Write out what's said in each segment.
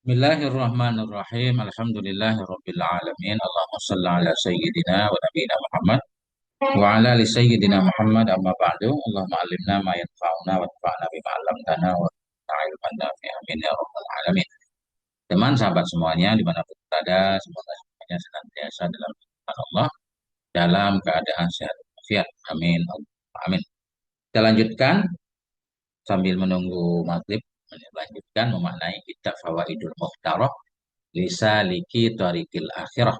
Bismillahirrahmanirrahim. Alhamdulillahirabbil alamin. Allahumma shalli ala sayyidina wa nabiyina Muhammad wa ala ali sayyidina Muhammad amma ba'du. Allahumma alimna ma yanfa'una wa anfa'na bima 'allamtana wa zidna ilman nafi'an amin ya rabbal alamin. Teman sahabat semuanya dimanapun berada, semoga semuanya senantiasa dalam lindungan Allah dalam keadaan sehat walafiat. Amin. Allahumma amin. Kita lanjutkan sambil menunggu maghrib, melanjutkan memaknai kitab Fawaidul Mukhtarah Lisaliki Thariqil Akhirah.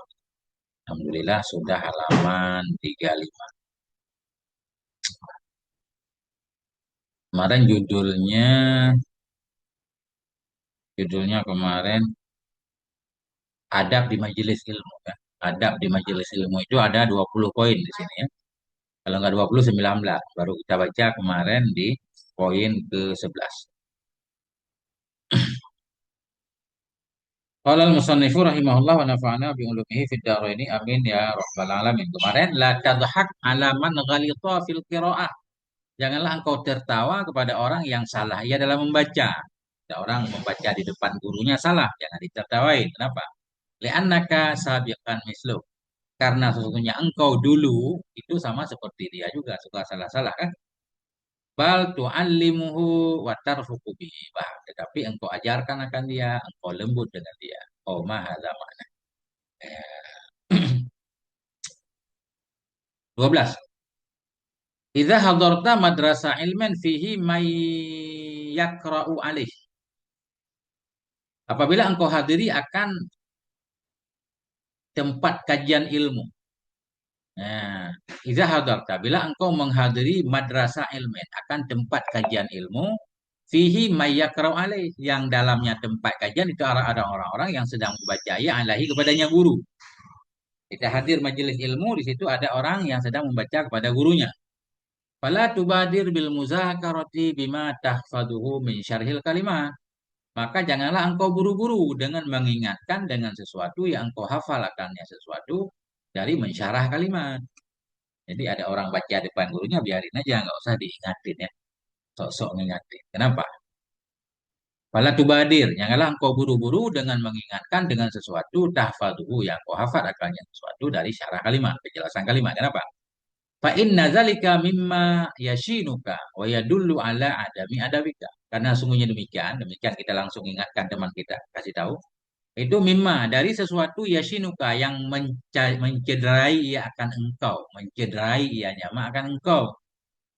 Alhamdulillah sudah halaman 35. Kemarin judulnya kemarin adab di majelis ilmu ya. Adab di majelis ilmu itu ada 20 poin di sini ya. Kalau nggak 20, 19. Baru kita baca kemarin di poin ke-11. Qala al-musannifu rahimahullah wa nafa'ana bi ulumihi fid dharaini amin ya rabbal alamin. Kemarin la tadhak ala man ghalita fil qiraah. Janganlah engkau tertawa kepada orang yang salah ia dalam membaca. Ada orang membaca di depan gurunya salah, jangan ditertawain. Kenapa? Li'annaka sabiqan mislu. Karena sesungguhnya engkau dulu itu sama seperti dia juga, suka salah-salah kan? Bal tu'allimuhu wa tarfuqu bihi. Tetapi engkau ajarkan akan dia, engkau lembut dengan dia. Oh, mahadza ma'na. 12. Idza hadarta madrasah ilmin fihi may yakra'u alaih. Apabila engkau hadiri akan tempat kajian ilmu. Nah, idza hadarta, bila engkau menghadiri madrasah ilmin, akan tempat kajian ilmu, fihi may yakra'u alaih, yang dalamnya tempat kajian itu ada orang-orang yang sedang membaca ya alaihi kepadanya guru. Kita hadir majelis ilmu, di situ ada orang yang sedang membaca kepada gurunya. Fala tubadir bil muzakarati bima tahfaduhu min syarhil kalimat. Maka janganlah engkau buru-buru dengan mengingatkan dengan sesuatu yang engkau hafal akannya sesuatu dari mensyarah kalimat. Jadi ada orang baca depan gurunya, biarin aja, nggak usah diingatin ya. Sok-sok ngingatin. Kenapa? Fala tubadir, janganlah engkau buru-buru dengan mengingatkan dengan sesuatu tahfaduhu yang engkau hafal akannya sesuatu dari syarah kalimat, penjelasan kalimat. Kenapa? Fa inna zalika mimma yashinuka wa yadullu ala adami adabika. Karena sungguhnya demikian kita langsung ingatkan teman kita, kasih tahu. Itu mimma dari sesuatu yashinuka yang mencederai ia akan engkau, mencederai ia nyama akan engkau.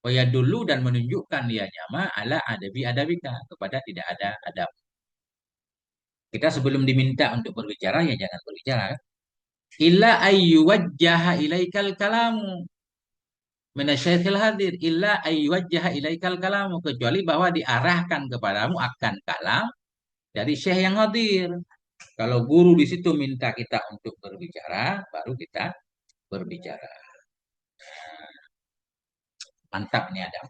Wa yadullu dan menunjukkan ia nyama ala adabi adabika, kepada tidak ada adab. Kita sebelum diminta untuk berbicara ya jangan berbicara. Illa ayyuwajjaha ilaikal kalamu minasyaikil hadir illa ayyuwajjaha ilaikal kalamu, kecuali bahwa diarahkan kepadamu akan kalam dari syekh yang hadir. Kalau guru di situ minta kita untuk berbicara, baru kita berbicara. Mantap nih Adam.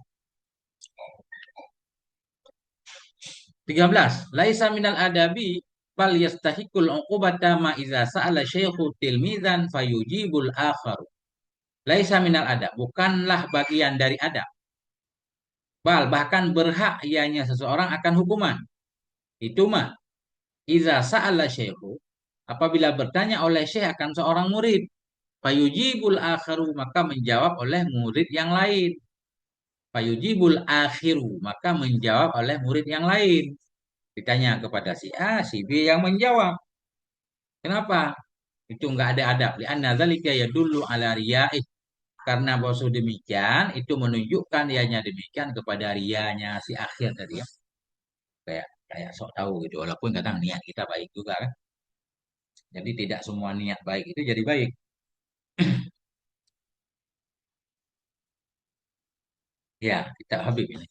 13. Laisa minal adabi bal yastahikul uqubata ma iza sa'ala syekhu tilmizan fayujibul akharu. Laisa minal adab, bukanlah bagian dari adab. Bal bahkan berhak ianya seseorang akan hukuman. Itu mah iza sa'ala syekhu, apabila bertanya oleh syekh akan seorang murid, fayujibul akharu, maka menjawab oleh murid yang lain. Fayujibul akhiru, maka menjawab oleh murid yang lain. Ditanya kepada si A, si B yang menjawab. Kenapa? Itu enggak ada adab. Li'anna dzalika yadullu ala riya'ih. Karena bahwa demikian, itu menunjukkan ianya demikian kepada rianya si akhir tadi ya. Kayak kayak sok tahu gitu. Walaupun kadang niat kita baik juga kan. Jadi tidak semua niat baik itu jadi baik. Ya, kita Habib ini.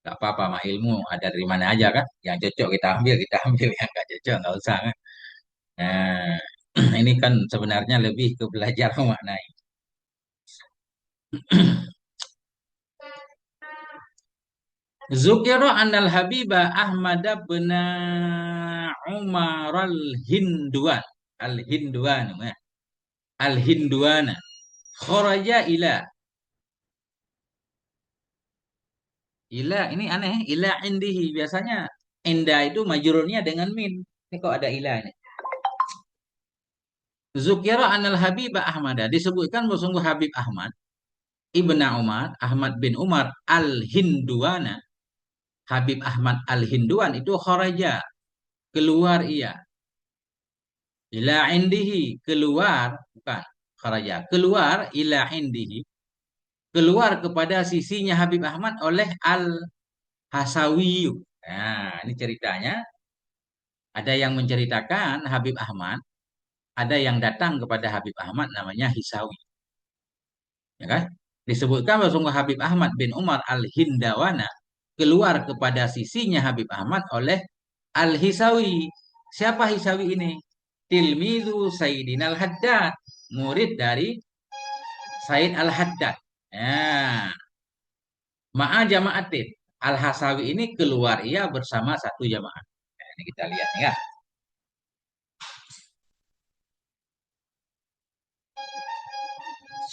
Gak apa-apa, mah ilmu ada dari mana aja kan. Yang cocok kita ambil, kita ambil. Yang gak cocok nggak usah kan. Nah, ini kan sebenarnya lebih ke belajar memaknai. Zukiro anal Habibah Ahmad bin Umar al-Hinduan. Al-Hinduan. Al-Hinduana. Kharaja ila ini aneh, ila indihi, biasanya inda itu majrurnya dengan min. Ini kok ada ilah ini. Zukira anal Habib Ahmad. Disebutkan bersungguh Habib Ahmad. Ibnu Umar, Ahmad bin Umar al-Hinduana. Habib Ahmad al-Hinduan itu kharaja. Keluar ia. Ila indihi. Keluar. Bukan. Kharaja. Keluar ila indihi. Keluar kepada sisinya Habib Ahmad oleh al-Hasawiyu. Nah, ini ceritanya. Ada yang menceritakan Habib Ahmad. Ada yang datang kepada Habib Ahmad namanya Hisawi. Ya kan? Disebutkan bahwa Habib Ahmad bin Umar al-Hindawana keluar kepada sisinya Habib Ahmad oleh al-Hisawi. Siapa Hisawi ini? Tilmizu Sayyidin al-Haddad. Murid dari Said al-Haddad. Ya. Ma'a jama'atin. Al-Hasawi ini keluar ia bersama satu jamaah. Nah, ini kita lihat ya.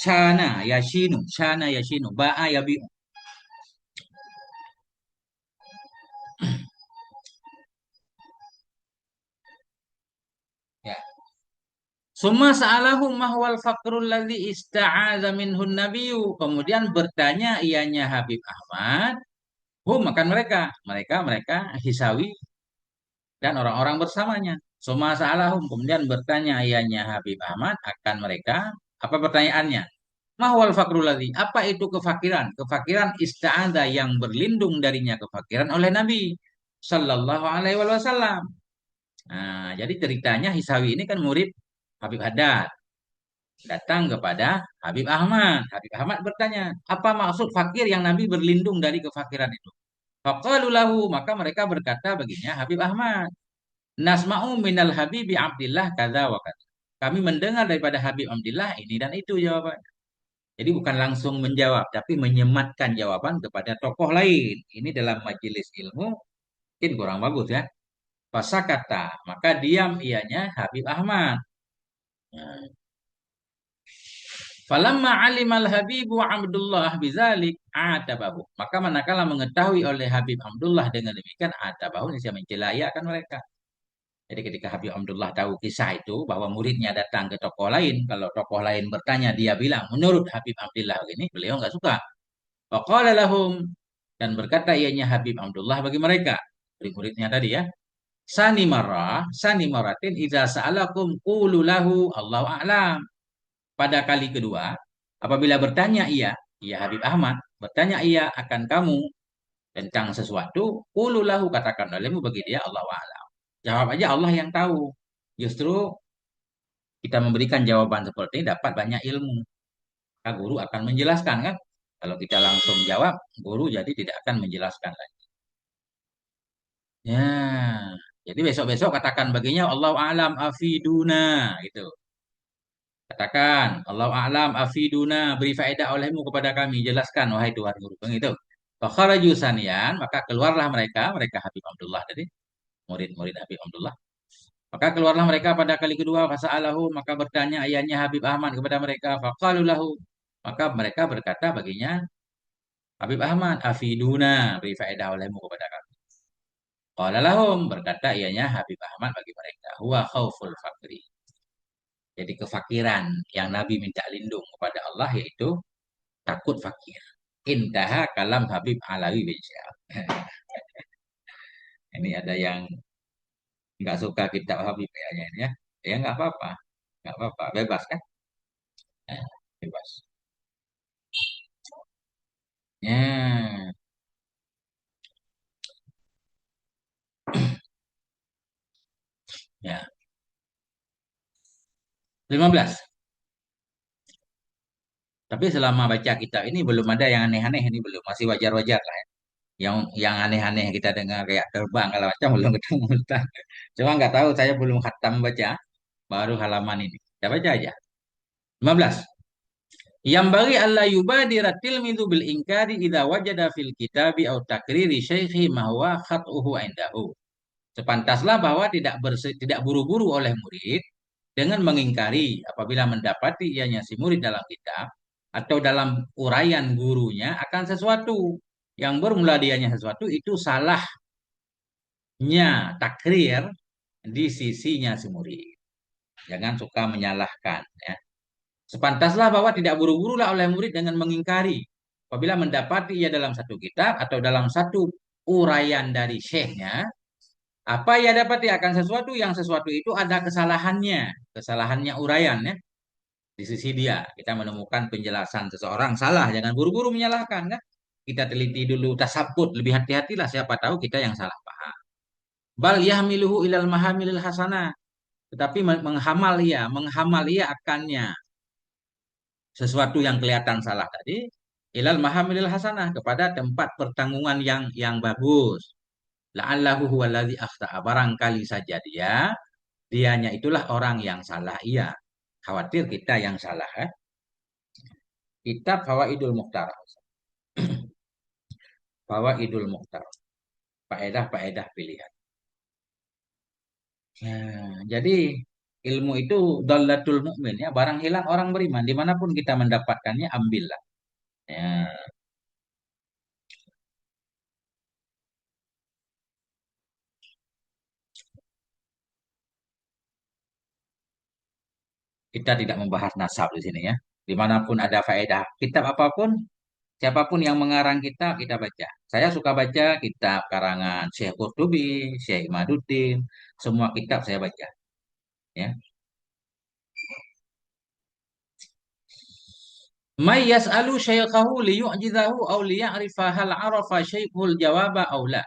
Shana yashinu, ba'a yabi'u. Ya. Summa sa'alahum mahwal faqrul ladzi ista'adza minhun nabiyyu. Kemudian bertanya ianya Habib Ahmad, makan mereka Hisawi dan orang-orang bersamanya. Summa sa'alahum, kemudian bertanya ianya Habib Ahmad akan mereka. Apa pertanyaannya? Mahwal faqrul ladzi, apa itu kefakiran? Kefakiran ista'adza yang berlindung darinya kefakiran oleh Nabi sallallahu alaihi wasallam. Nah, jadi ceritanya Hisawi ini kan murid Habib Haddad. Datang kepada Habib Ahmad. Habib Ahmad bertanya, apa maksud fakir yang Nabi berlindung dari kefakiran itu? Faqalu lahu, maka mereka berkata baginya Habib Ahmad, nasma'u minal Habibi Abdillah kadza wa kadza. Kami mendengar daripada Habib Abdillah ini dan itu jawabannya. Jadi bukan langsung menjawab, tapi menyematkan jawaban kepada tokoh lain. Ini dalam majelis ilmu mungkin kurang bagus ya. Fasakata, maka diam ianya Habib Ahmad. Nah, falamma alimal Habibu Abdullah bizalik atabahu. Maka manakala mengetahui oleh Habib Abdullah dengan demikian atabahu, ini saya mencelayakan mereka. Jadi ketika Habib Abdullah tahu kisah itu bahwa muridnya datang ke tokoh lain, kalau tokoh lain bertanya dia bilang menurut Habib Abdullah ini, beliau nggak suka. Faqala lahum, dan berkata ianya Habib Abdullah bagi mereka, murid-muridnya tadi ya. Sani maratin idza sa'alakum qulu lahu Allahu a'lam. Pada kali kedua, apabila bertanya ia Habib Ahmad, bertanya ia akan kamu tentang sesuatu, qululahu, katakan olehmu bagi dia Allah a'lam. Jawab aja Allah yang tahu. Justru kita memberikan jawaban seperti ini dapat banyak ilmu. Maka guru akan menjelaskan kan? Kalau kita langsung jawab, guru jadi tidak akan menjelaskan lagi. Ya, jadi besok-besok katakan baginya Allah a'lam afiduna gitu. Katakan, Allah a'lam afiduna, beri faedah olehmu kepada kami, jelaskan wahai Tuhan guru. Begitu. Fakharaju sanian, maka keluarlah mereka Habib Abdullah tadi, murid-murid Habib Abdullah. Maka keluarlah mereka pada kali kedua, fasa'alahu, maka bertanya ayahnya Habib Ahmad kepada mereka, faqalulahu, maka mereka berkata baginya, Habib Ahmad, afiduna, beri faedah olehmu kepada kami. Qala lahum, berkata ianya Habib Ahmad bagi mereka, huwa khauful fakri. Jadi kefakiran yang Nabi minta lindung kepada Allah yaitu takut fakir. Intaha kalam Habib Alawi bin Syihab. Ini ada yang nggak suka kitab Habib kayaknya ini ya. Ya nggak apa-apa. Nggak apa-apa. Bebas kan? Eh, bebas. Ya. Ya. 15. Tapi selama baca kitab ini belum ada yang aneh-aneh, ini belum, masih wajar-wajar lah ya. Yang aneh-aneh kita dengar kayak terbang kalau macam belum ketemu Ustaz. Cuma nggak tahu, saya belum khatam baca, baru halaman ini. Kita baca aja. 15. Yang bagi Allah yubadira tilmidu bil inkari idza wajada fil kitabi au takriri syekhi ma huwa khat'uhu indahu. Sepantaslah bahwa tidak buru-buru oleh murid dengan mengingkari apabila mendapati ianya si murid dalam kitab atau dalam uraian gurunya akan sesuatu yang bermula dianya sesuatu itu salahnya takrir di sisinya si murid. Jangan suka menyalahkan. Ya. Sepantaslah bahwa tidak buru-burulah oleh murid dengan mengingkari. Apabila mendapati ia dalam satu kitab atau dalam satu uraian dari syekhnya, apa ia dapati akan sesuatu yang sesuatu itu ada kesalahannya, kesalahannya uraian ya. Di sisi dia, kita menemukan penjelasan seseorang salah, jangan buru-buru menyalahkan kan. Kita teliti dulu, tasabut, lebih hati-hatilah siapa tahu kita yang salah paham. Bal yahmiluhu ilal mahamilil hasanah. Tetapi menghamal ia akannya sesuatu yang kelihatan salah tadi ilal mahamilil hasanah kepada tempat pertanggungan yang bagus. La'allahu huwallazi akhta'a. Barangkali saja dianya itulah orang yang salah. Iya. Khawatir kita yang salah. Kitab Fawaidul Mukhtar. Fawaidul Mukhtar. Faedah-faedah pilihan. Jadi ilmu itu dallatul mukmin ya. Barang hilang orang beriman. Dimanapun kita mendapatkannya, ambillah. Ya, kita tidak membahas nasab di sini ya. Dimanapun ada faedah kitab apapun, siapapun yang mengarang kitab, kita baca. Saya suka baca kitab karangan Syekh Qurtubi, Syekh Imaduddin, semua kitab saya baca. Ya. May yas'alu syaikhahu liyu'jizahu aw liya'rifa hal arafa syaikhul jawaba aw la.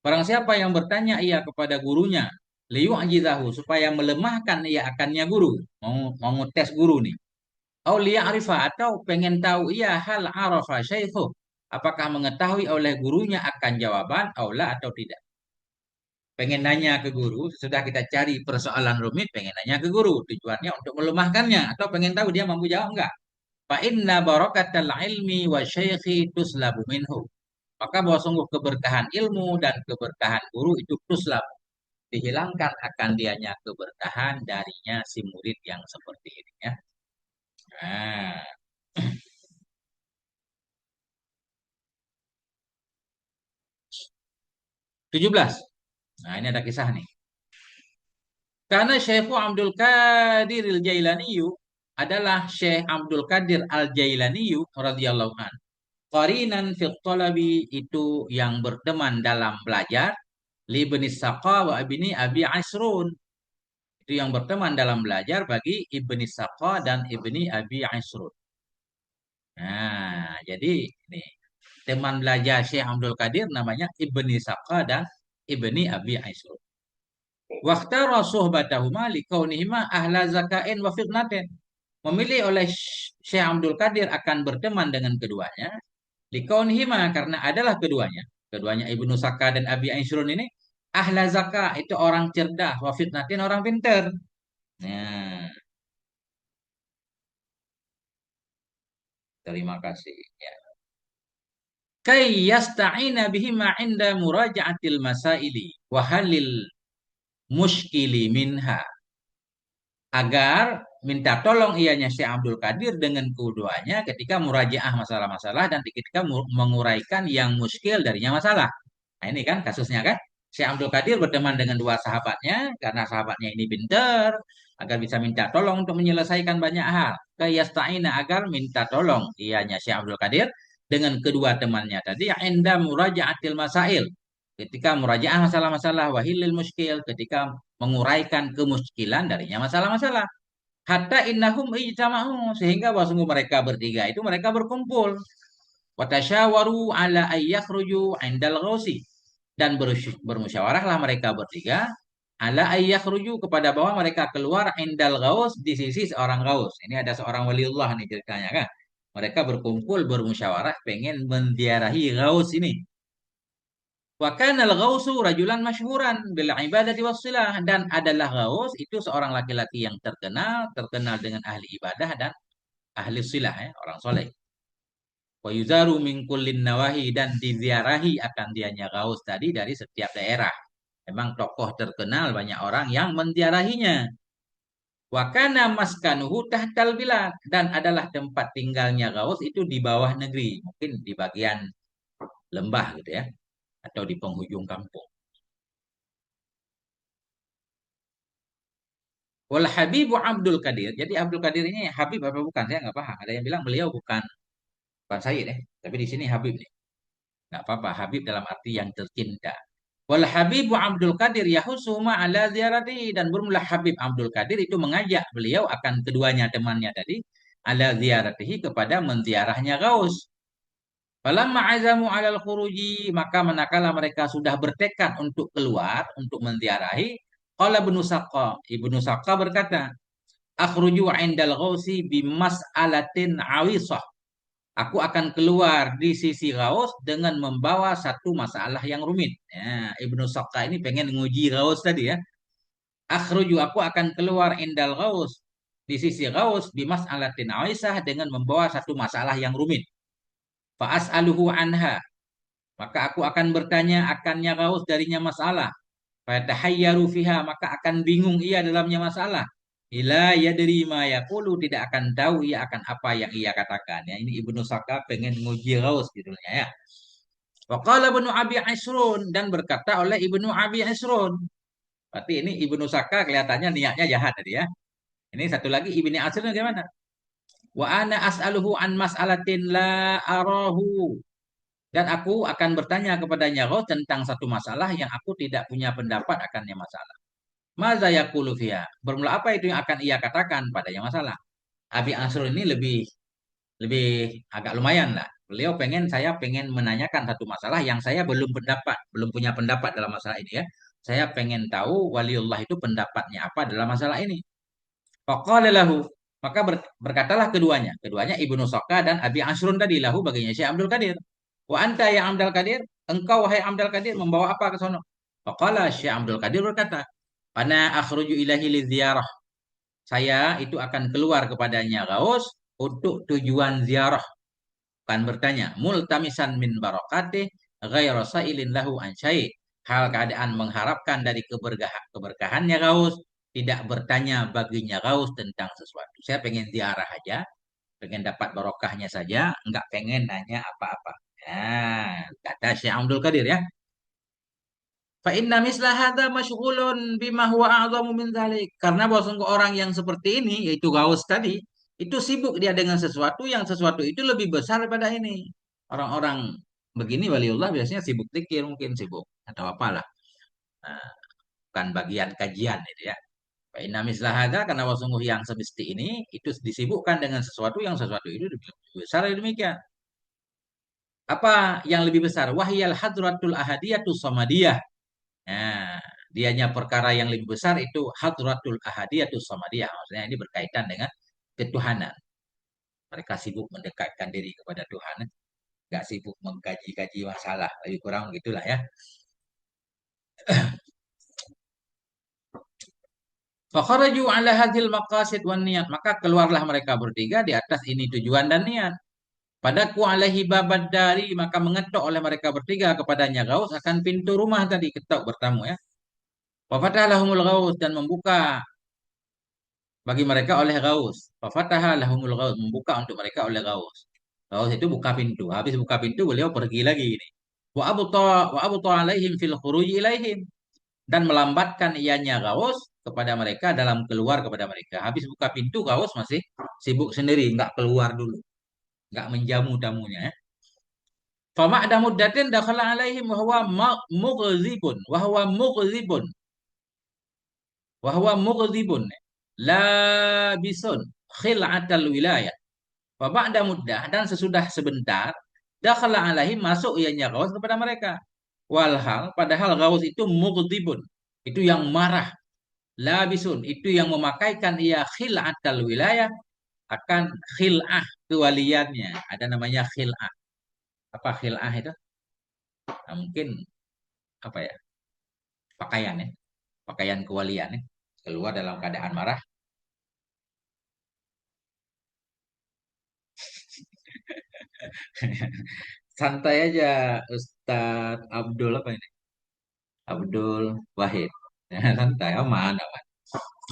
Barang siapa yang bertanya ia kepada gurunya, liyu'jizahu supaya melemahkan ia akannya guru, mau ngetes guru nih. Aw liya'rifa atau pengen tahu ia hal arafa syaikhu, apakah mengetahui oleh gurunya akan jawaban aw la atau tidak. Pengen nanya ke guru, sudah kita cari persoalan rumit, pengen nanya ke guru, tujuannya untuk melemahkannya atau pengen tahu dia mampu jawab enggak. Fa inna barakatal ilmi wa syaikhi tuslabu minhu. Maka bahwa sungguh keberkahan ilmu dan keberkahan guru itu tuslabu. Dihilangkan akan dianya keberkahan darinya si murid yang seperti ini ya. Nah, 17. Nah, ini ada kisah nih. Karena Syekh Abdul Qadir Al-Jailaniyu adalah Syekh Abdul Qadir Al-Jailaniyu radhiyallahu an. Qarinan fi talabi itu yang berteman dalam belajar li ibni Saqa wa ibni Abi Asrun. Itu yang berteman dalam belajar bagi ibni Saqa dan ibni Abi Asrun. Nah, jadi nih teman belajar Syekh Abdul Qadir namanya ibni Saqa dan ibni Abi Asrun. Waktu suhbatahuma likaunihima ahla zakain wa fitnatin. Memilih oleh Syekh Abdul Qadir akan berteman dengan keduanya. Likaunihima karena adalah keduanya. Keduanya Ibnu Saka dan Abi Aisyurun ini. Ahla zaka itu orang cerdas. Wa fitnatin orang pintar. Nah, terima kasih. Ya. Kay yasta'ina bihima inda muraja'atil masaili. Wahalil muskili minha. Agar minta tolong ianya Syekh Abdul Qadir dengan keduanya ketika murajaah masalah-masalah dan ketika menguraikan yang muskil darinya masalah. Nah ini kan kasusnya kan. Syekh Abdul Qadir berteman dengan dua sahabatnya karena sahabatnya ini pintar agar bisa minta tolong untuk menyelesaikan banyak hal. Kayasta'ina agar minta tolong ianya Syekh Abdul Qadir dengan kedua temannya tadi inda murajaatil masail. Ketika murajaah masalah-masalah wahilil muskil ketika menguraikan kemuskilan darinya masalah-masalah. Hatta innahum ijtama'u sehingga bahwa mereka bertiga itu mereka berkumpul. Watasyawaru ala ayyakhruju indal ghausi dan bermusyawarahlah mereka bertiga ala ayyakhruju kepada bahwa mereka keluar indal ghaus di sisi seorang ghaus. Ini ada seorang waliullah nih ceritanya kan. Mereka berkumpul bermusyawarah pengen menziarahi ghaus ini. Wa kana al-ghausu rajulan masyhuran bil ibadati wassilah dan adalah ghaus itu seorang laki-laki yang terkenal dengan ahli ibadah dan ahli silah ya, orang soleh. Wa yuzaru min kullin nawahi dan diziarahi akan dianya ghaus tadi dari setiap daerah. Memang tokoh terkenal banyak orang yang menziarahinya. Wa kana maskanuhu tahtal bilad dan adalah tempat tinggalnya ghaus itu di bawah negeri, mungkin di bagian lembah gitu ya atau di penghujung kampung. Wal Habibu Abdul Qadir. Jadi Abdul Qadir ini Habib apa bukan? Saya nggak paham. Ada yang bilang beliau bukan Sayyid deh. Tapi di sini Habib nih. Nggak apa-apa. Habib dalam arti yang tercinta. Wal Habibu Abdul Qadir yahusuma ala ziarati, dan bermula Habib Abdul Qadir itu mengajak beliau akan keduanya temannya tadi ala ziaratihi, kepada menziarahnya Gaus. Falamma azamu alal khuruji, maka manakala mereka sudah bertekad untuk keluar untuk menziarahi, qala Ibnu Saqqa, Ibnu Saqqa berkata, akhruju indal ghausi bimas'alatin awisah. Aku akan keluar di sisi Ghaus dengan membawa satu masalah yang rumit. Ya, Ibnu Saqqa ini pengen nguji Ghaus tadi ya. Akhruju, aku akan keluar indal Ghaus di sisi Ghaus bimas'alatin awisah, dengan membawa satu masalah yang rumit. Fa'as'aluhu anha, maka aku akan bertanya akannya Ghaus darinya masalah. Fatahayyaru fiha, maka akan bingung ia dalamnya masalah. Ila yadri ma yaqulu, tidak akan tahu ia akan apa yang ia katakan. Ya, ini Ibnu Saka pengen nguji Ghaus judulnya ya. Waqala Ibnu Abi Asrun, dan berkata oleh Ibnu Abi Asrun. Berarti ini Ibnu Saka kelihatannya niatnya jahat tadi ya. Ini satu lagi Ibnu Asrun bagaimana? Wa ana as'aluhu an mas'alatin la arahu, dan aku akan bertanya kepadanya Ghaus tentang satu masalah yang aku tidak punya pendapat akannya masalah. Maza yaqulu fiha, bermula apa itu yang akan ia katakan padanya masalah. Abi Ansur ini lebih lebih agak lumayan lah. Beliau pengen, saya pengen menanyakan satu masalah yang saya belum punya pendapat dalam masalah ini ya. Saya pengen tahu waliullah itu pendapatnya apa dalam masalah ini. Faqala lahu, maka berkatalah keduanya. Keduanya Ibnu Saqqa dan Abi Ansrun tadi, lahu baginya Syekh Abdul Qadir. Wa anta ya Abdul Qadir, engkau wahai Abdul Qadir membawa apa ke sono? Faqala, Syekh Abdul Qadir berkata, ana akhruju ilahi liziarah. Saya itu akan keluar kepadanya Gaus untuk tujuan ziarah, bukan bertanya. Multamisan min barakatih ghairu sailin lahu an syai'. Hal keadaan mengharapkan dari keberkahannya Gaus, tidak bertanya baginya Gaus tentang sesuatu. Saya pengen ziarah aja, pengen dapat barokahnya saja, enggak pengen nanya apa-apa. Nah, kata Syekh Abdul Qadir ya. Fa inna misla hadza masyghulun bima huwa a'zamu min dzalik. Karena bahwasanya orang yang seperti ini, yaitu Gaus tadi, itu sibuk dia dengan sesuatu itu lebih besar daripada ini. Orang-orang begini waliullah biasanya sibuk zikir, mungkin sibuk atau apalah. Nah, bukan bagian kajian itu ya. Fa inna misla hadza, karena bahwasanya yang semesti ini itu disibukkan dengan sesuatu itu lebih besar dari demikian. Apa yang lebih besar? Wahyal hadratul ahadiyatus samadiyah. Nah, dianya perkara yang lebih besar itu hadratul ahadiyatus samadiyah. Maksudnya ini berkaitan dengan ketuhanan. Mereka sibuk mendekatkan diri kepada Tuhan, nggak sibuk mengkaji-kaji masalah. Lebih kurang gitulah ya. Fakharaju ala hadhil maqasid wan niat. Maka keluarlah mereka bertiga di atas ini tujuan dan niat. Padaku alaihi babad dari, maka mengetuk oleh mereka bertiga kepadanya Gaus akan pintu rumah tadi, ketuk bertamu ya. Wa fatahlahumul Gaus, dan membuka bagi mereka oleh Gaus. Fafataha lahumul Gaus, membuka untuk mereka oleh Gaus. Gaus itu buka pintu. Habis buka pintu beliau pergi lagi ini. Wa abta alaihim fil khuruj ilaihim, dan melambatkan ianya Gaus kepada mereka dalam keluar kepada mereka. Habis buka pintu Gaus masih sibuk sendiri, nggak keluar dulu, nggak menjamu tamunya ya. Fama'da muddatin dakhala alaihim wa huwa mughzibun wa huwa mughzibun wa huwa mughzibun labisun khil'atal wilayah. Wa ba'da muddah, dan sesudah sebentar, dakhala alaihim, masuk ianya Gaus kepada mereka. Walhal, padahal Gaus itu mughdibun, itu yang marah. Labisun, itu yang memakaikan ia khil'atal wilayah, akan khil'ah kewaliannya. Ada namanya khil'ah. Apa khil'ah itu? Nah, mungkin apa ya? Pakaian ya. Pakaian kewalian ya. Keluar dalam keadaan marah. Santai aja, Ustadz Abdul apa ini? Abdul Wahid. Ya, santai, aman, aman.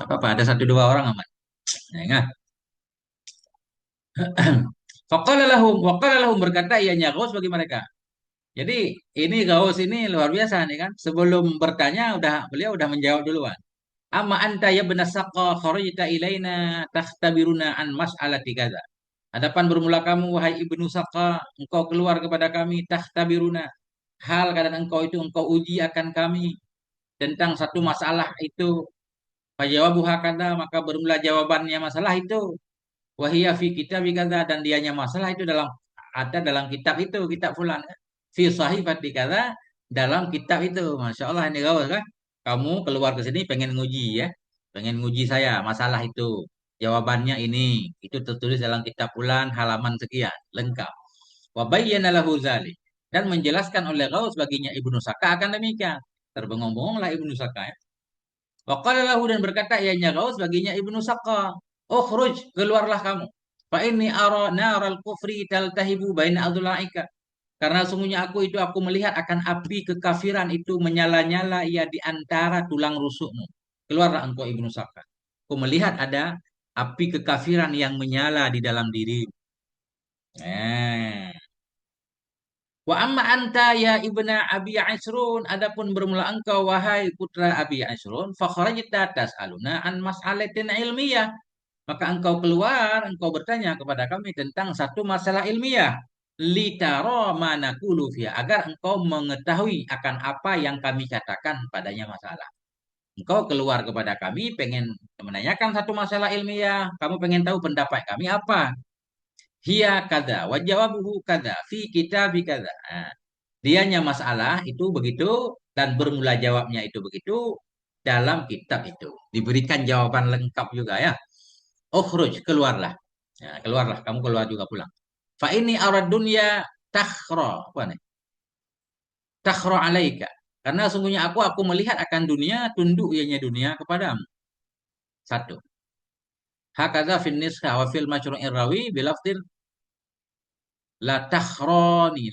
Apa-apa, ada satu dua orang aman. Ya, ingat. Waqala lahum, berkata ianya Gaus bagi mereka. Jadi ini Gaus ini luar biasa nih kan. Sebelum bertanya beliau udah menjawab duluan. Amma anta ya ibn Saqqa kharajta ilaina takhtabiruna an mas'alati kadza. Adapun bermula kamu wahai Ibnu Saqqa, engkau keluar kepada kami takhtabiruna. Hal keadaan engkau itu engkau uji akan kami tentang satu masalah itu. Fajawabuha kadza, maka bermula jawabannya masalah itu. Wahia fi kitab kadza, dan dianya masalah itu ada dalam kitab itu, kitab fulan. Fi sahifati kadza, dalam kitab itu. Masya Allah ini kau kan. Kamu keluar ke sini pengen nguji ya. Pengen nguji saya masalah itu. Jawabannya ini. Itu tertulis dalam kitab fulan halaman sekian. Lengkap. Wa bayyana lahu dzalik. Dan menjelaskan oleh Ghaus baginya Ibnu Saka akan demikian. Terbengong-bengonglah Ibnu Saka ya. Wa qala lahu, dan berkata ianya Ghaus baginya Ibnu Saka, "Ukhruj, keluarlah kamu. Fa inni ara naral kufri taltahibu baina adlaika." Karena sungguhnya aku melihat akan api kekafiran itu menyala-nyala ia di antara tulang rusukmu. Keluarlah engkau Ibnu Saka. Aku melihat ada api kekafiran yang menyala di dalam diri. Eh. Wa amma anta ya ibna Abi Asrun, adapun bermula engkau wahai putra Abi Asrun, fa kharajta tas'aluna an mas'alatin ilmiyah. Maka engkau keluar, engkau bertanya kepada kami tentang satu masalah ilmiah. Litaro manakulu fiha, agar engkau mengetahui akan apa yang kami katakan padanya masalah. Engkau keluar kepada kami pengen menanyakan satu masalah ilmiah, kamu pengen tahu pendapat kami apa? Hiya kada wa jawabuhu kada fi kitabi kada. Nah, dianya masalah itu begitu dan bermula jawabnya itu begitu dalam kitab itu. Diberikan jawaban lengkap juga ya. Ukhruj, keluarlah. Ya, keluarlah, kamu keluar juga pulang. Fa ini arad dunya takhra, apa nih? Takhra alaika. Karena sungguhnya aku melihat akan dunia, tunduk ianya dunia kepadamu. Satu. Hakadha fin nisha wa fil masyru'ir rawi bilafdil la takhroni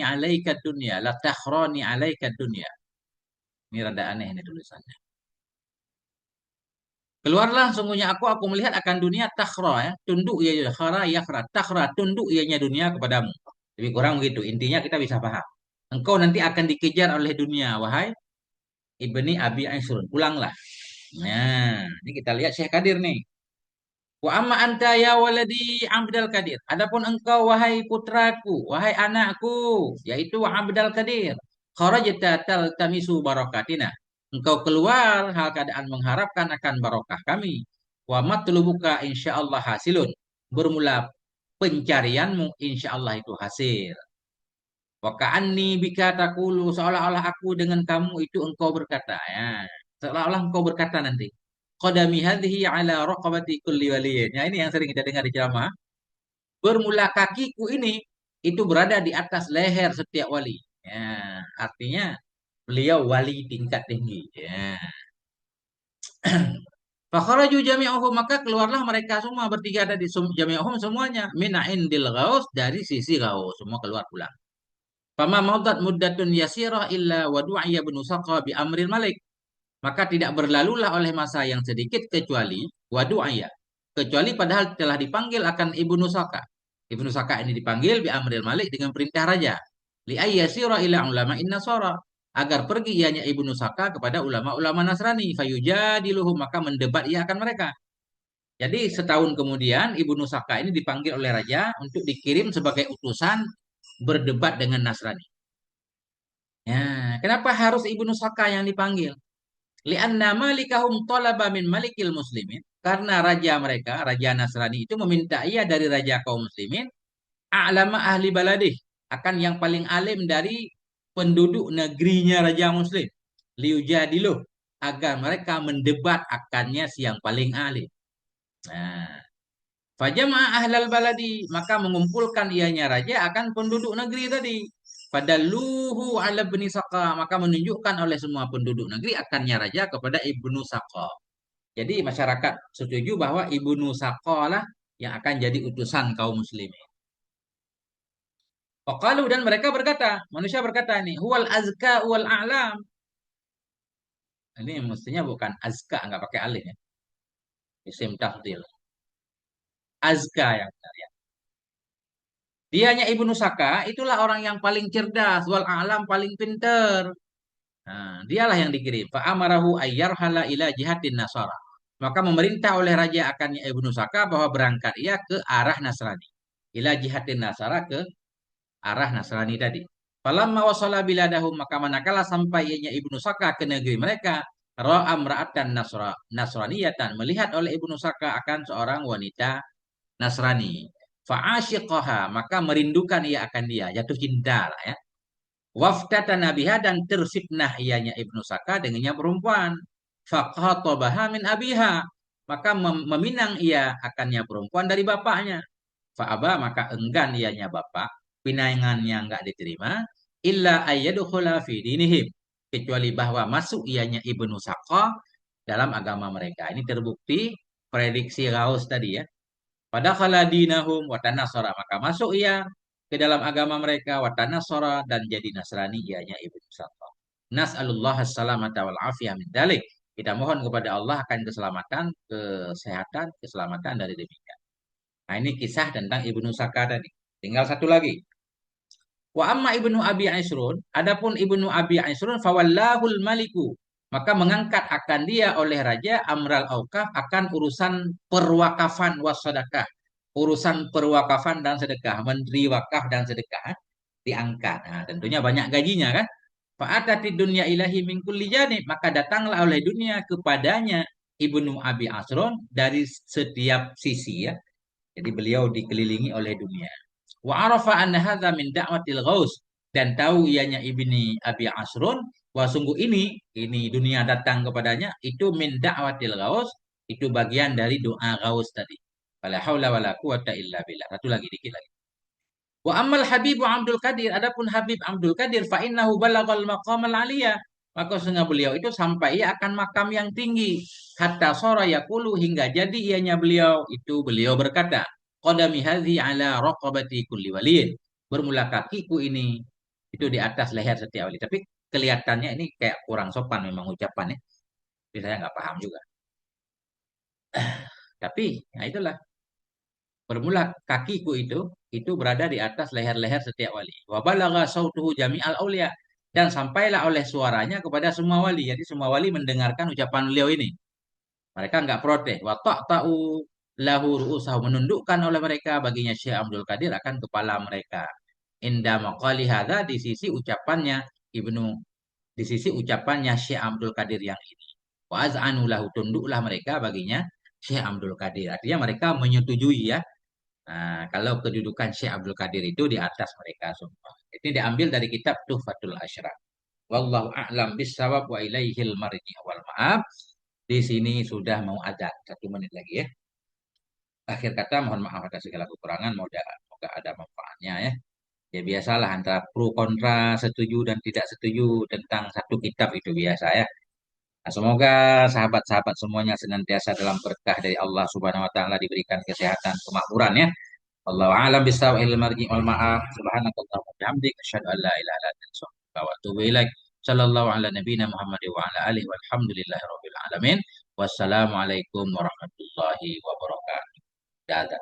alaika dunya, la takhroni alaika dunya. Ini rada aneh ini tulisannya. Keluarlah sungguhnya aku melihat akan dunia takhra ya, tunduk ia khara yakhra, takhra tunduk ianya dunia kepadamu. Lebih kurang begitu. Intinya kita bisa paham. Engkau nanti akan dikejar oleh dunia, wahai ibni Abi Aisyun. Pulanglah. Nah, ini kita lihat Syekh Kadir nih. Wa amma anta ya waladi Abdul Qadir. Adapun engkau wahai putraku, wahai anakku, yaitu Abdul Qadir. Kharajta taltamisu barakatina. Engkau keluar hal keadaan mengharapkan akan barokah kami. Wa matlubuka insyaallah hasilun. Bermula pencarianmu insyaallah itu hasil. Wa ka'anni bika taqulu, seolah-olah aku dengan kamu itu engkau berkata ya. Seolah-olah engkau berkata nanti. Qadami hadhihi ala raqabati kulli waliyin. Ya, ini yang sering kita dengar di ceramah. Bermula kakiku ini itu berada di atas leher setiap wali. Ya, artinya beliau wali tingkat tinggi. Ya. Fakharaju jami'uhum, maka keluarlah mereka semua bertiga tadi jami'uhum semuanya min indil Ghaus, dari sisi Ghaus, semua keluar pulang. Fama maudat muddatun yasirah illa wa du'iya bin Saqa bi amril malik. Maka tidak berlalulah oleh masa yang sedikit kecuali wa du'iya. Kecuali padahal telah dipanggil akan Ibnu Saqa. Ibnu Saqa ini dipanggil bi amril malik dengan perintah raja. Li ayyasira ila ulama Nasara, agar pergi ianya Ibnu Saqa kepada ulama-ulama Nasrani. Fayujadiluhum, maka mendebat ia akan mereka. Jadi setahun kemudian Ibnu Saqa ini dipanggil oleh raja untuk dikirim sebagai utusan berdebat dengan Nasrani. Ya, kenapa harus Ibnu Saka yang dipanggil? Lianna malikahum talaba min malikil muslimin. Karena raja mereka, raja Nasrani itu meminta ia dari raja kaum muslimin, a'lama ahli baladih, akan yang paling alim dari penduduk negerinya raja muslim. Liujadiluh, agar mereka mendebat akannya si yang paling alim. Nah, Fajama'a ahlal baladi, maka mengumpulkan ianya raja akan penduduk negeri tadi. Fadalluhu ala ibni Saqa, maka menunjukkan oleh semua penduduk negeri akannya raja kepada Ibnu Saqa. Jadi masyarakat setuju bahwa Ibnu Saqa lah yang akan jadi utusan kaum muslimin. Waqalu, dan mereka berkata, manusia berkata ini, huwal azka wal a'lam. Ini mestinya bukan azka, nggak pakai alif ya. Isim tafdil. Azka yang benar ya. Dianya Ibnu Saka itulah orang yang paling cerdas, wal alam paling pinter. Nah, dialah yang dikirim. Fa amarahu ayyarhala ila jihatin nasara. Maka memerintah oleh raja akannya Ibnu Saka bahwa berangkat ia ke arah Nasrani. Ila jihatin nasara, ke arah Nasrani tadi. Falamma wasala biladahum, maka manakala sampai ianya Ibnu Saka ke negeri mereka, ra'a imra'atan nasraniyatan, melihat oleh Ibnu Saka akan seorang wanita Nasrani. Fa'asyiqaha, maka merindukan ia akan dia, jatuh cinta lah ya. Waftata nabiha, dan tersipnah ianya Ibnu Saka dengannya perempuan. Faqhatabaha min abiha, maka meminang ia akannya perempuan dari bapaknya. Fa'aba, maka enggan ianya bapak, pinangannya enggak diterima, illa ayyadkhula fi dinihim, kecuali bahwa masuk ianya Ibnu Saka dalam agama mereka. Ini terbukti prediksi Ghaus tadi ya. Pada kala dinahum watanasara, maka masuk ia ke dalam agama mereka, watanasara, dan jadi Nasrani ianya Ibnu Saka. Nas'alullah as-salamata wal afiyah min dalik. Kita mohon kepada Allah akan keselamatan, kesehatan, keselamatan dari demikian. Nah, ini kisah tentang Ibnu Saka tadi. Tinggal satu lagi. Wa amma Ibnu Abi Aisrun, adapun Ibnu Abi Aisrun fawallahul maliku, maka mengangkat akan dia oleh raja amral auqaf, akan urusan perwakafan wasadakah, urusan perwakafan dan sedekah, menteri wakaf dan sedekah diangkat. Nah, tentunya banyak gajinya kan. Fa'atati dunya ilahi min kulli janib, maka datanglah oleh dunia kepadanya Ibnu Abi Asron dari setiap sisi ya. Jadi beliau dikelilingi oleh dunia. Wa arafa anna hadza min da'watil ghaus, dan tahu ianya Ibni Abi Asrun bahwa sungguh ini dunia datang kepadanya itu min da'watil ghaus, itu bagian dari doa ghaus tadi. Wala haula wala quwata illa billah. Satu lagi, dikit lagi. Wa ammal Habibu Abdul Qadir, adapun Habib Abdul Qadir, fa innahu balagal maqamal aliyah, maka sesungguhnya beliau itu sampai ia akan makam yang tinggi. Hatta sora yaqulu, hingga jadi ianya beliau berkata, qadami hadhi ala raqabati kulli waliyin, bermula kakiku ini itu di atas leher setiap wali. Tapi kelihatannya ini kayak kurang sopan memang ucapannya. Jadi saya nggak paham juga. Tapi ya itulah, bermula kakiku itu berada di atas leher-leher setiap wali. Wa balagha sautuhu jami'al auliya, dan sampailah oleh suaranya kepada semua wali. Jadi semua wali mendengarkan ucapan beliau ini. Mereka nggak protes. Wa ta'ta'u lahu ru'usahu, menundukkan oleh mereka baginya Syekh Abdul Qadir akan kepala mereka. Inda maqali hadza, Ibnu di sisi ucapannya Syekh Abdul Qadir yang ini. Wa az'anu lahu, tunduklah mereka baginya Syekh Abdul Qadir. Artinya mereka menyetujui ya. Nah, kalau kedudukan Syekh Abdul Qadir itu di atas mereka semua. Ini diambil dari kitab Tuhfatul Asyraf. Wallahu a'lam bissawab wa ilaihil marji wal ma'ab. Di sini sudah mau adzan. 1 menit lagi ya. Akhir kata, mohon maaf atas segala kekurangan. Semoga ada manfaatnya ya. Ya biasalah antara pro kontra, setuju dan tidak setuju tentang satu kitab, itu biasa ya. Nah, semoga sahabat-sahabat semuanya senantiasa dalam berkah dari Allah Subhanahu wa taala, diberikan kesehatan, kemakmuran ya. Wallahu a'lam bishawab marji wal ma'af. Subhanakallahumma wa bihamdik asyhadu an la ilaha illa anta astaghfiruka wa atubu ilaik. Sallallahu ala nabiyyina Muhammad wa ala alihi walhamdulillahi rabbil alamin. Wassalamualaikum warahmatullahi wabarakatuh. Dadah.